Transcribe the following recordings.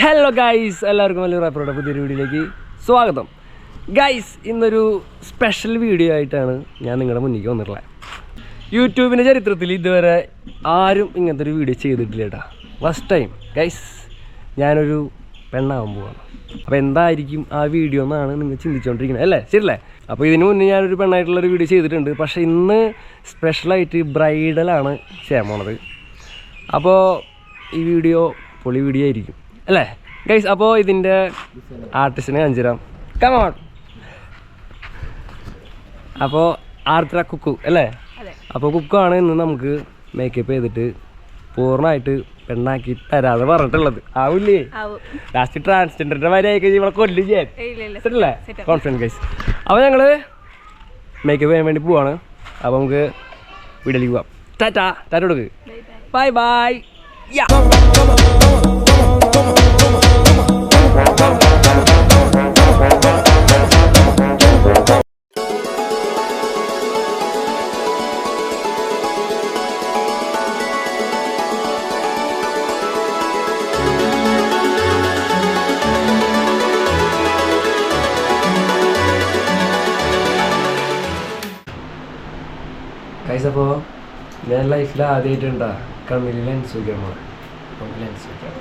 Hello guys, എല്ലാവർക്കും വലിയ റാപ്പറുടെ പുതിയൊരു വീഡിയോയിലേക്ക് സ്വാഗതം. ഗൈസ്, ഇന്നൊരു സ്പെഷ്യൽ വീഡിയോ ആയിട്ടാണ് ഞാൻ നിങ്ങളുടെ മുന്നിലേക്ക് വന്നിട്ടുള്ളത്. യൂട്യൂബിൻ്റെ ചരിത്രത്തിൽ ഇതുവരെ ആരും ഇങ്ങനത്തെ ഒരു വീഡിയോ ചെയ്തിട്ടില്ല കേട്ടോ. ഫസ്റ്റ് ടൈം ഗൈസ്, ഞാനൊരു പെണ്ണാവാൻ പോവാണ്. അപ്പോൾ എന്തായിരിക്കും ആ വീഡിയോ എന്നാണ് നിങ്ങൾ ചിന്തിച്ചുകൊണ്ടിരിക്കുന്നത് അല്ലേ? ശരിയല്ലേ? അപ്പോൾ ഇതിന് മുന്നേ ഞാനൊരു പെണ്ണായിട്ടുള്ളൊരു വീഡിയോ ചെയ്തിട്ടുണ്ട്. പക്ഷേ ഇന്ന് സ്പെഷ്യലായിട്ട് ബ്രൈഡലാണ് ചെയ്യാൻ പോണത്. അപ്പോൾ ഈ വീഡിയോ പൊളി വീഡിയോ ആയിരിക്കും അല്ലേ ഗൈസ്? അപ്പോൾ ഇതിൻ്റെ ആർട്ടിസ്റ്റിനെ കാണിച്ചു തരാം. കമോൺ. അപ്പോൾ ആർദ്ര കുക്കു അല്ലേ? അപ്പോൾ കുക്കാണ് ഇന്ന് നമുക്ക് മേക്കപ്പ് ചെയ്തിട്ട് പൂർണ്ണമായിട്ട് പെണ്ണാക്കി തരാതെ പറഞ്ഞിട്ടുള്ളത്. ആവില്ലേ? ലാസ്റ്റ് ട്രാൻസ്ജെൻഡറിൻ്റെ മാതിരി ആയിക്കഴിഞ്ഞാൽ ഇവിടെ കൊല്ലും ചെയ്യാൻ സെറ്റല്ലേ? Confidence guys. അപ്പോൾ ഞങ്ങൾ മേക്കപ്പ് ചെയ്യാൻ വേണ്ടി പോവാണ്. അപ്പോൾ നമുക്ക് വീട്ടിലേക്ക് പോവാം. ടാറ്റാ ടാറ്റ കൊടുക്ക്. Bye bye. ഗൈസ്, അപ്പോൾ ഞാൻ ലൈഫിൽ ആദ്യമായിട്ടുണ്ടാ കണ്ണിൽ ലെൻസ് വയ്ക്കണം. ലെൻസ് വയ്ക്കാം.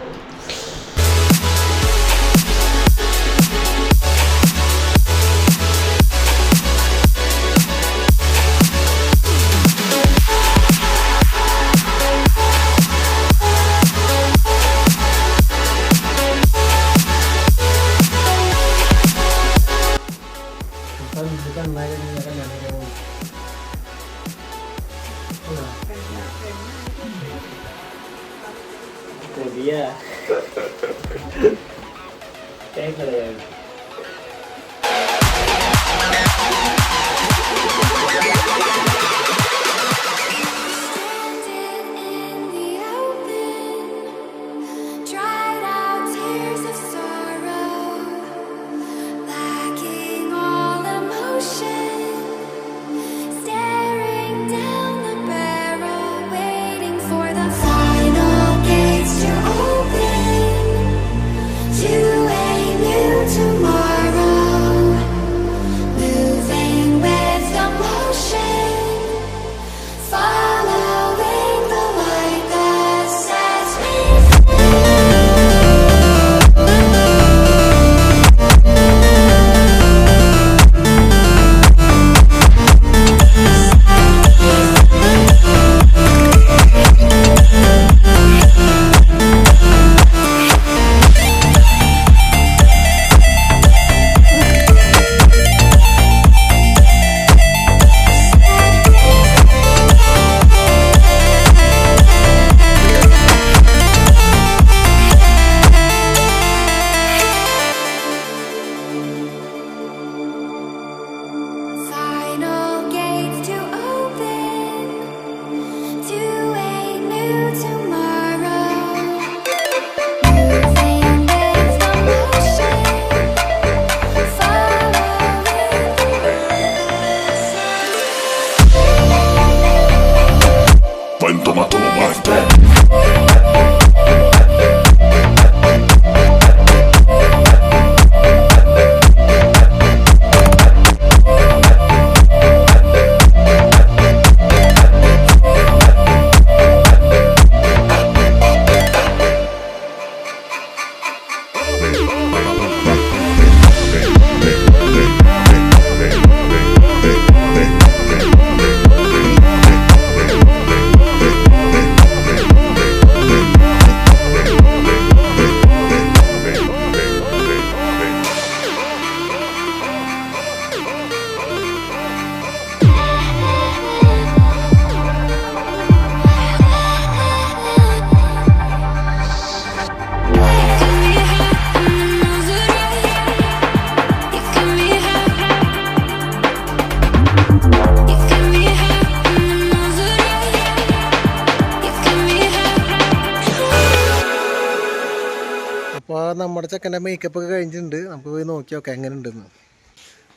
അപ്പോൾ നമ്മുടെ ചെക്കൻ്റെ മേക്കപ്പ് ഒക്കെ കഴിഞ്ഞിട്ടുണ്ട്. നമുക്ക് പോയി നോക്കി നോക്കാം എങ്ങനെ ഉണ്ടെന്ന്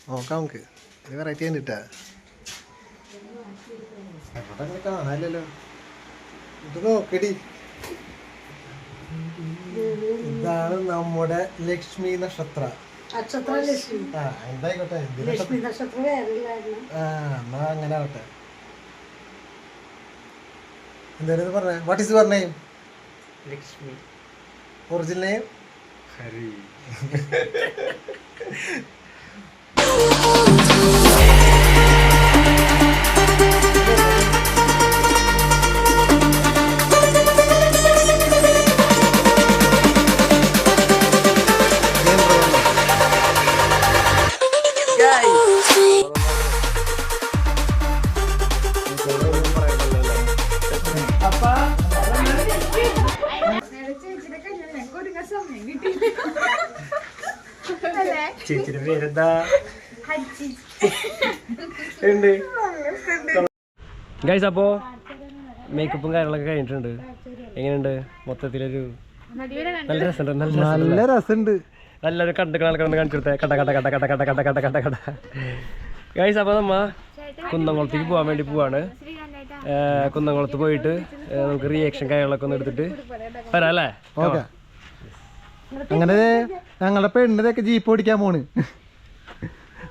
നോക്കാം. നമുക്ക് ഇത് വെറൈറ്റി കണ്ടിട്ടാ എവിടെ അങ്ങനെ കാണാനില്ലല്ലോ. ഇത് നോക്കടി. ഇതാണ് നമ്മുടെ ലക്ഷ്മി നക്ഷത്ര. എന്തായിക്കോട്ടെ, എന്നാ അങ്ങനെ ആവട്ടെ. എന്തായാലും പറഞ്ഞേ, what is your name? Lakshmi. Original name? Hari. ചേച്ചിയുടെ പേരെന്താ? ഗൈസ്, അപ്പോൾ മേക്കപ്പും കാര്യങ്ങളൊക്കെ കഴിഞ്ഞിട്ടുണ്ട്. എങ്ങനെയുണ്ട് മൊത്തത്തിലൊരു? നല്ല രസമുണ്ട്. നല്ല രസമുണ്ട്. നല്ലൊരു കണ്ടിക്കണ ആൾക്കാരൊന്ന് കാണിച്ചു കൊടുത്തേ. കട കട കട കട കട കട കട കട കട. ഗൈസ്, അപ്പോൾ നമ്മ കുന്നംകുളത്തേക്ക് പോകാൻ വേണ്ടി പോവാണ്. കുന്നംകുളത്ത് പോയിട്ട് നമുക്ക് റിയാക്ഷൻ കാര്യങ്ങളൊക്കെ ഒന്ന് എടുത്തിട്ട് വരാം അല്ലേ? ഓക്കെ. അങ്ങനെ ഞങ്ങളുടെ പെണ്ണിതൊക്കെ ജീപ്പ് ഓടിക്കാൻ പോണ്.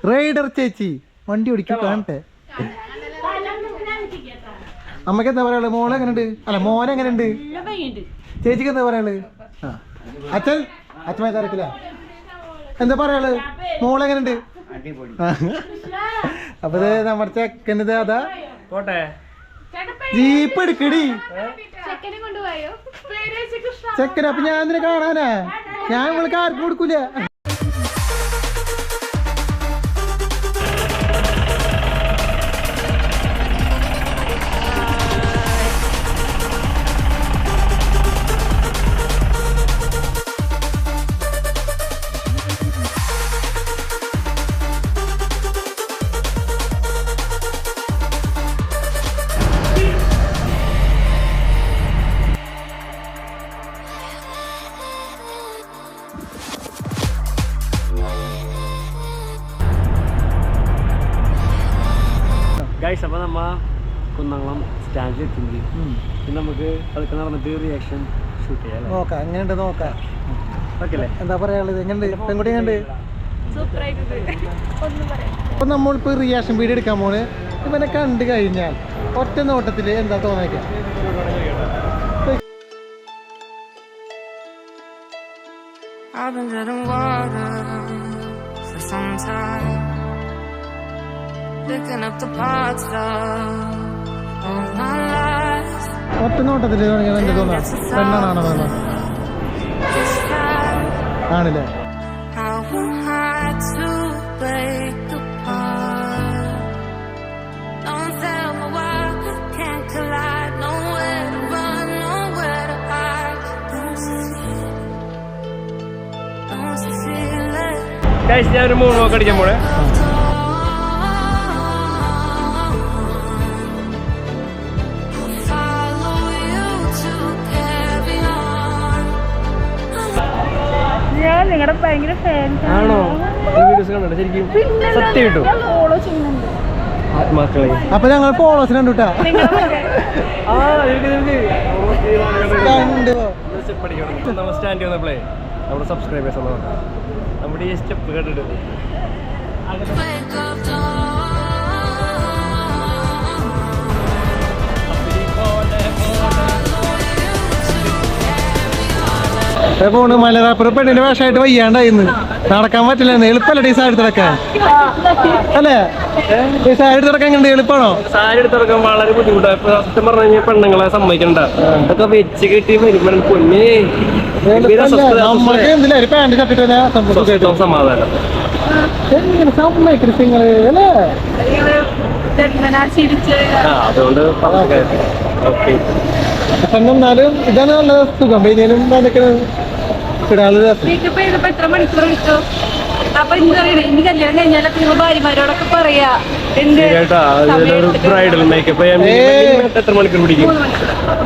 റൈഡർ ചേച്ചി വണ്ടി ഓടിക്കാൻ കാണട്ടെ. അമ്മക്ക് എന്താ പറയാ? മോളെ എങ്ങനെയുണ്ട്? അല്ല, മോനെ എങ്ങനെയുണ്ട്? ചേച്ചിക്ക് എന്താ പറയാള്? അച്ഛൻ അച്ഛൻ തിരക്കില്ല. എന്താ പറയാള്? മോളെ എങ്ങനെയുണ്ട്? അപ്പൊ നമ്മുടെ ചെക്കൻ്റെ അതാ പോട്ടെ ജീപ്പ് എടുക്കടി ചെക്കൻ. അപ്പൊ ഞാൻ എന്തിനെ കാണാനാ? ഞാൻ നമ്മൾക്ക് ആർക്കും കൊടുക്കൂല. ഗൈസ്, അപ്പോൾ നമ്മ കുന്നംകുളം സ്റ്റാൻഡിൽ എത്തുന്നത്. പിന്നെ നമുക്ക് അതൊക്കെ നടന്നിട്ട് റിയാക്ഷൻ ഷൂട്ട് ചെയ്യാം. നോക്കാം എങ്ങനെയുണ്ട് നോക്കാം. ഓക്കെ അല്ലേ? എന്താ പറയാനുള്ളത്? എങ്ങനെയുണ്ട് പെൺകുട്ടി? എങ്ങനെയുണ്ട്? അപ്പൊ നമ്മളിപ്പോ റിയാക്ഷൻ വീഡിയോ എടുക്കാൻ പോണ്. ഇവനെ കണ്ടു കഴിഞ്ഞാൽ ഒറ്റ നോട്ടത്തില് എന്താ തോന്നിക്ക? I've been treading water for some time, picking up the parts of all my life. ഒറ്റ നോട്ടത്തില് എന്താ തോന്നാ? പെണ്ണാണോ വേണം? ആണില്ലേ? How am I to break apart? Don't tell me why we can't collide. Nowhere to run, nowhere to hide. Don't you feel it? Guys, ഞാനൊരു മൂന്ന് നോക്ക് അടിക്കാൻ പോണേ. ഞാൻ നിങ്ങളുടെ ഭയങ്കര ഫാൻസ് ആണോ? വീഡിയോസ് കണ്ടോ? ശരിക്കും സത്യം കിട്ടും ഫോളോ ചെയ്യുന്നുണ്ട്. ആത്മാക്കളെ. അപ്പൊ ഞങ്ങൾ ഫോളോസിന് കണ്ടുട്ടാ. നമ്മൾ സ്റ്റാൻഡ് വന്നപ്പോഴേ നമ്മുടെ സബ്സ്ക്രൈബേഴ്സ് ഒന്ന് നമ്മുടെ ഈ സ്റ്റെപ്പ് കേട്ടിട്ട് Wake up, dawn. പോണ് മലറാപ്പുറ പെണ്ണിന്റെ വേഷമായിട്ട് വയ്യാണ്ടായിന്ന്. നടക്കാൻ പറ്റില്ല. എളുപ്പമല്ല ഈ സാരി എടുത്തിടക്കാൻ അല്ലേ? ഈ സാരി എടുത്തിടക്കാൻ എങ്ങനെ എളുപ്പമാണോ? സാരി എടുത്തിറക്കാൻ വളരെ ബുദ്ധിമുട്ടാണ്. ഇപ്പൊ സത്യം പറഞ്ഞു കഴിഞ്ഞാൽ പെണ്ണുങ്ങളെ സമ്മതിക്കണ്ട. അതൊക്കെ വെച്ച് കെട്ടി വരുമ്പോൾ പൊന്നെ നമ്മൾക്ക് എന്തിനാ ഒരു പാന്റ് ഷർട്ടിട്ട് സമാധാനം. എങ്ങനെ സമ്മതിക്കരുത് നിങ്ങള് അല്ലേ? അതുകൊണ്ട് ഓക്കെ. പക്ഷെ എന്നാലും ഇതാണ് നല്ല സുഖം. വൈകുന്നേരം അതൊക്കെ ഇടാള് എത്ര മണിക്കൂർ കിട്ടും? അപ്പൊ എന്താ പറയുക, ഇനി കല്യാണം കഴിഞ്ഞാലൊക്കെ നിങ്ങൾ ഭാര്യമാരോടൊക്കെ പറയാ ബ്രൈഡൽ മേക്കപ്പ് എത്ര മണിക്കൂർ പിടിക്കും?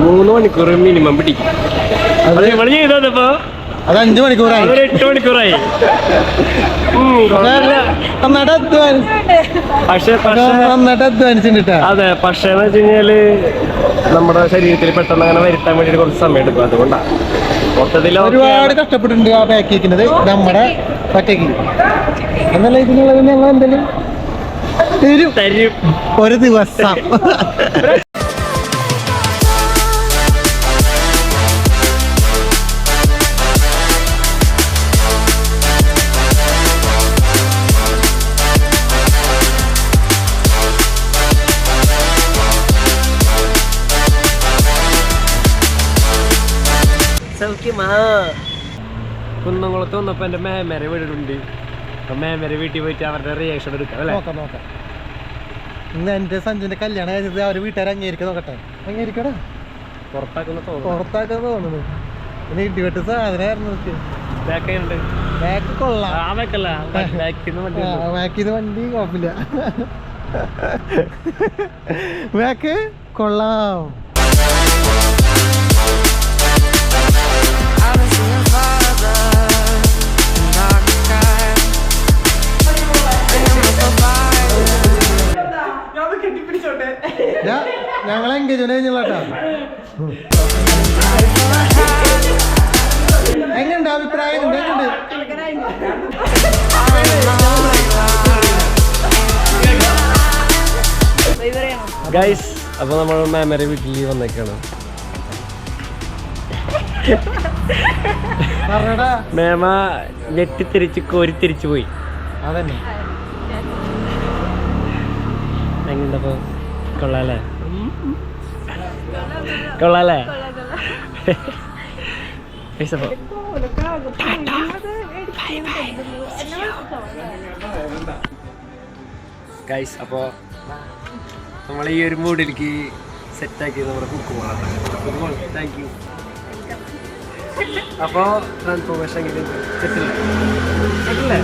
3 മണിക്കൂർ മിനിമം പിടിക്കും. അത് നമ്മൾ ചെയ്തപ്പോ അത് 5 മണിക്കൂറായി. 8 മണിക്കൂറായി. നന്നായിട്ട് അധ്വാനിച്ചിട്ടാ. അതെ, പക്ഷേ എന്ന് വെച്ച് കഴിഞ്ഞാല് നമ്മുടെ ശരീരത്തിൽ പെട്ടെന്ന് അങ്ങനെ വരുത്താൻ വേണ്ടിട്ട് കുറച്ച് സമയം എടുക്കും. അതുകൊണ്ടാണ് ഒരുപാട് കഷ്ടപ്പെട്ടിട്ടുണ്ട് ആ പാക്ക് കേൾക്കുന്നത് നമ്മുടെ ഒറ്റയ്ക്ക് എന്നല്ല ഇതിനുള്ളത് ഞങ്ങൾ എന്തെങ്കിലും തരും ഒരു ദിവസം. കുന്നംകുളത്ത് വന്നപ്പോ എന്റെ മേമേരെ വീടുണ്ട്. മേമേരെ വീട്ടിൽ പോയിട്ട് അവരുടെ റിയാക്ഷൻ എടുക്കാം അല്ലേ? നോക്കാം. ഇന്ന് എന്റെ സഞ്ജുവിന്റെ കല്യാണം കഴിഞ്ഞത് അവര് വീട്ടുകാർ അംഗീകരിക്കാൻ നോക്കട്ടെ. അംഗീകരിക്കടാ. പുറത്താക്കാൻ തോന്നുന്നു. പിന്നെ ഇടിവെട്ട് സാധനമായിരുന്നു. ബാക്ക് കൊള്ളാം. ബാക്കിന്ന് വണ്ടി കുഴപ്പമില്ല. ബാക്ക് കൊള്ളാം. ഞങ്ങളെ എൻഗേജ്മെന്റ് കഴിഞ്ഞില്ലാട്ടാ. എങ്ങനെയുണ്ട് അഭിപ്രായം? എങ്ങനെയുണ്ട്? ഗൈസ്, അപ്പൊ നമ്മൾ മേമേരെ വീട്ടിൽ വന്നേക്കാണ്. മേമ ഞെട്ടിത്തിരിച്ച് കോരിത്തിരിച്ചു പോയി. അതന്നെ. എങ്ങനെയുണ്ടപ്പോ? കൊള്ളാല്ലേ? ഗൈസ്, അപ്പോൾ നമ്മൾ ഈ ഒരു മൂഡിലേക്ക് സെറ്റാക്കി നമ്മുടെ കുക്ക് പോകാം. Thank you. അപ്പോൾ ട്രാൻസ്ഫോർമേഷൻ സെറ്റില്ലേ?